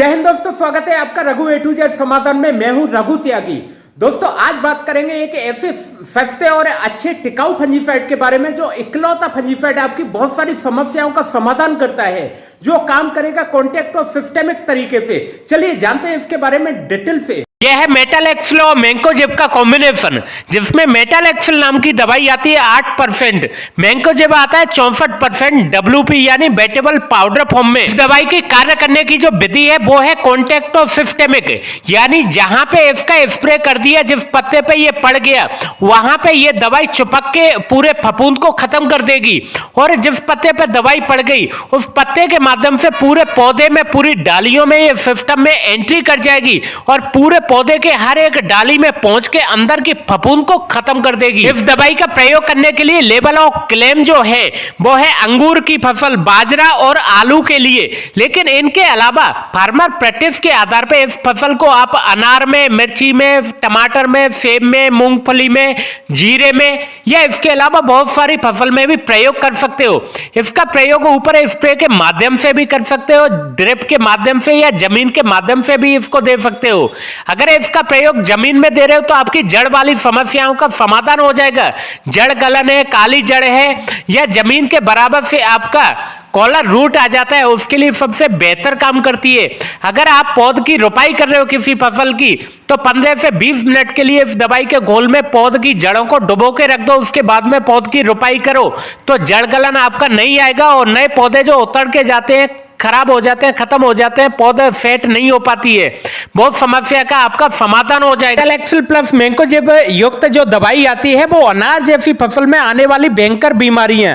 जय हिंद दोस्तों, स्वागत है आपका रघु ए टू जेड समाधान में। मैं हूं रघु त्यागी। दोस्तों आज बात करेंगे एक ऐसे सस्ते और अच्छे टिकाऊ फंजीसाइड के बारे में जो इकलौता फंजीसाइड आपकी बहुत सारी समस्याओं का समाधान करता है, जो काम करेगा कॉन्टेक्ट और सिस्टेमिक तरीके से। चलिए जानते हैं इसके बारे में डिटेल से। यह है मेटालेक्सिल और मैंकोजेब का कॉम्बिनेशन, जिसमें मेटालेक्सिल नाम की दवाई आती है 8%, मैंकोजेब आता है 64% WP यानी वेटेबल पाउडर फॉर्म में। इस दवाई की कार्य करने की जो विधि है वो है कॉन्टेक्ट और सिस्टेमिक, यानी जहां पे इसका स्प्रे कर दिया, जिस पत्ते पे ये पड़ गया वहां पे ये दवाई चिपक के पूरे फफूंद को खत्म कर देगी, और जिस पत्ते पे दवाई पड़ गई उस पत्ते के माध्यम से पूरे पौधे में, पूरी डालियों में ये सिस्टम में एंट्री कर जाएगी और पूरे पौधे के हर एक डाली में पहुंच के अंदर की फफूंद को खत्म कर देगी। इस दवाई का प्रयोग करने के लिए लेबल और क्लेम जो है वो है अंगूर की फसल, बाजरा और आलू के लिए, लेकिन इनके अलावा फार्मर प्रैक्टिस के आधार पर इस फसल को आप अनार में, मिर्ची में, टमाटर में, सेब में, मूंगफली में, जीरे में या इसके अलावा बहुत सारी फसल में भी प्रयोग कर सकते हो। इसका प्रयोग ऊपर स्प्रे के माध्यम से भी कर सकते हो, ड्रिप के माध्यम से या जमीन के माध्यम से भी इसको दे सकते हो। अगर इसका प्रयोग जमीन में दे रहे हो तो आपकी जड़ वाली समस्याओं का समाधान हो जाएगा। जड़ गलन है, काली जड़ है या जमीन के बराबर से आपका कॉलर रूट आ जाता है, उसके लिए सबसे बेहतर काम करती है। अगर आप पौध की रोपाई कर रहे हो किसी फसल की, तो 15 से 20 मिनट के लिए इस दवाई के घोल में पौध की जड़ों को डुबो के रख दो, उसके बाद में पौध की रोपाई करो तो जड़ गलन आपका नहीं आएगा और नए पौधे जो उतर के जाते हैं, खराब हो जाते हैं, खत्म हो जाते हैं, पौधे सेट नहीं हो पाती है, बहुत समस्या का आपका समाधान हो जाएगा। मेटालेक्सिल प्लस मैंकोजेब युक्त जो दवाई आती है वो अनार जैसी फसल में आने वाली भयंकर बीमारियां,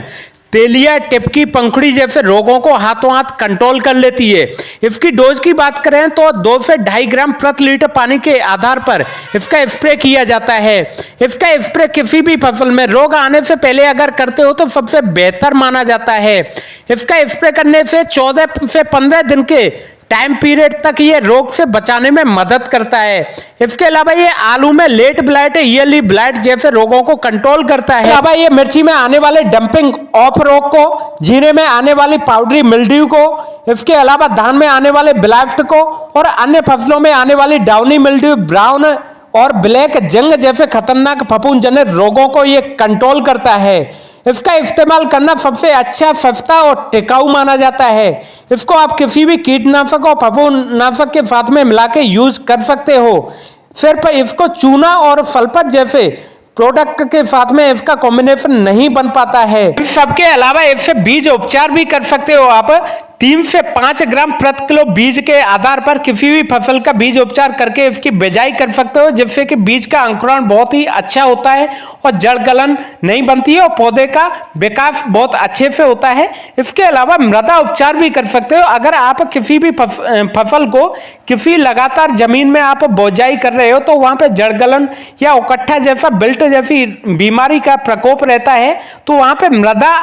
तेलिया, टिपकी, पंखुड़ी जैसे रोगों को हाथों हाथ कंट्रोल कर लेती है। इसकी डोज की बात करें तो 2 से 2.5 ग्राम प्रति लीटर पानी के आधार पर इसका स्प्रे किया जाता है। इसका स्प्रे किसी भी फसल में रोग आने से पहले अगर करते हो तो सबसे बेहतर माना जाता है। इसका स्प्रे करने से 14 से 15 दिन के टाइम पीरियड तक ये रोग से बचाने में मदद करता है। इसके अलावा ये आलू में लेट ब्लाइट, ईयरली ब्लाइट जैसे रोगों को कंट्रोल करता है। अलावा ये मिर्ची में आने वाले डंपिंग ऑफ रोग को, जीरे में आने वाली पाउडरी मिल्ड्यू को, इसके अलावा धान में आने वाले ब्लास्ट को और अन्य फसलों में आने वाली डाउनी मिल्ड्यू, ब्राउन और ब्लैक जंग जैसे खतरनाक फफूंद जनित रोगों को ये कंट्रोल करता है। इसका इस्तेमाल करना सबसे अच्छा, सस्ता और टिकाऊ माना जाता है। इसको आप किसी भी कीटनाशक और फफूंदनाशक के साथ में मिला के यूज कर सकते हो। सिर्फ इसको चूना और सल्फर जैसे प्रोडक्ट के साथ में इसका कॉम्बिनेशन नहीं बन पाता है। इन सबके अलावा इससे बीज उपचार भी कर सकते हो आप। 3 से 5 ग्राम प्रति किलो बीज के आधार पर किसी भी फसल का बीज उपचार करके इसकी बिजाई कर सकते हो, जिससे कि बीज का अंकुरण बहुत ही अच्छा होता है और जड़ गलन नहीं बनती है और पौधे का विकास बहुत अच्छे से होता है। इसके अलावा मृदा उपचार भी कर सकते हो। अगर आप किसी भी फसल को किसी लगातार जमीन में आप बोझाई कर रहे हो तो वहां पे जड़ गलन या उकट्ठा जैसा बिल्ट जैसी बीमारी का प्रकोप रहता है, तो वहां पे मृदा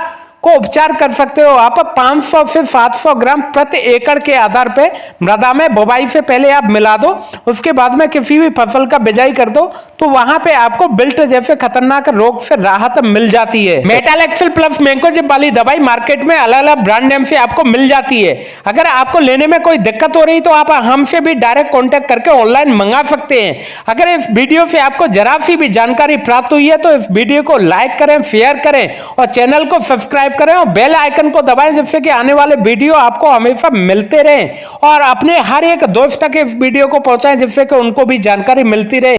को उपचार कर सकते हो आप। 500 से 700 ग्राम प्रति एकड़ के आधार पे मृदा में बुवाई से पहले आप मिला दो, उसके बाद में किसी भी फसल का बिजाई कर दो, तो वहां पे आपको बिल्ट जैसे खतरनाक रोग से राहत मिल जाती है। मेटालेक्सिल प्लस मैंकोजेब वाली दवाई मार्केट में अलग अलग ब्रांड नेम से आपको मिल जाती है। अगर आपको लेने में कोई दिक्कत हो रही तो आप हमसे भी डायरेक्ट कॉन्टेक्ट करके ऑनलाइन मंगा सकते हैं। अगर इस वीडियो से आपको जरा सी भी जानकारी प्राप्त हुई है तो इस वीडियो को लाइक करें, शेयर करें और चैनल को सब्सक्राइब करें और बेल आइकन को दबाएं, जिससे कि आने वाले वीडियो आपको हमेशा मिलते रहें, और अपने हर एक दोस्त तक इस वीडियो को पहुंचाएं जिससे कि उनको भी जानकारी मिलती रहे।